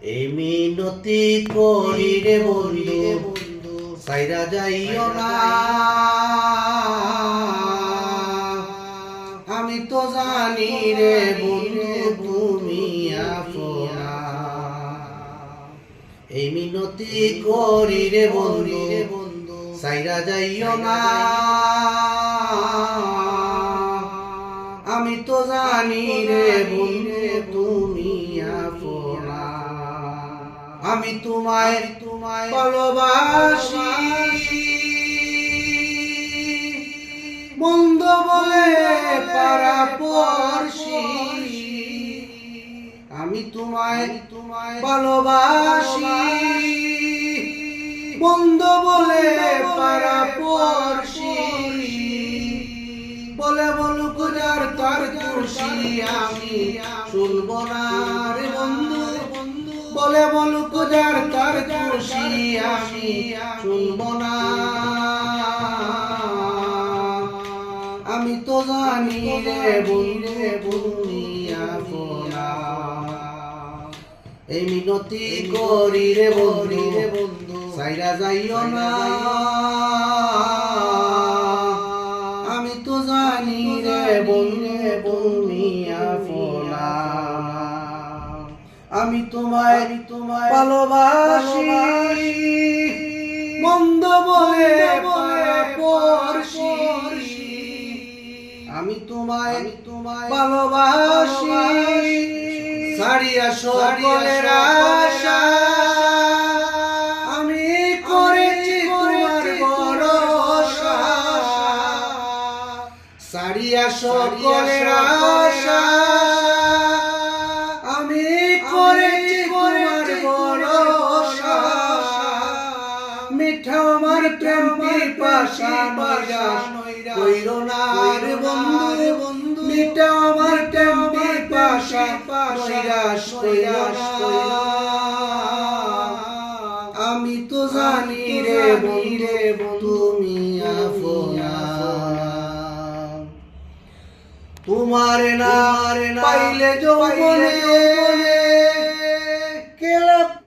এই মিনতি করি রে বন্ধু সাইরা যাইও না। আমি তো জানি রে বন্ধু তুমি আপনা। এই মিনতি করি রে বন্ধু সাইরা যাইও না। আমি তো জানি রে বন্ধু তুমি আপনা। আমি তোমায় ভালোবাসি, বন্ধু বলে পারাপড়শি। আমি তোমায় ভালোবাসি, বন্ধু বলে পারাপড়শি। বলে বলুক যার তার খুশি আমি শুনবো না রে বন্ধু। বলে বলুক যার তার খুশি আমি শুনবো না। আমি তো জানি রে বন্ধু তুমি আপনা। এই মিনতি করি রে বন্ধু সাইরা যাইও না। আমি তো জানি রে বন্ধু তুমি আপনা। আমি তোমায় ভালোবাসি, মন্দ বলে পারাপড়শি। আমি তোমায় ভালোবাসি, ছাড়িয়া সকলের আশা। আমি করেছি তোমার ভরসা, ছাড়িয়া সকলের আশা। আমি করেছি তোমার ভরসা, মিঠা আমার প্রেম পিপাসা নিরাশ কইরো না রে বন্ধু। মিঠা আমার প্রেম পিপাসা নিরাশ কইরো না। আমি তো জানি রে বন্ধু তুমি আপনা। তোমার না পাইলে যৌবনে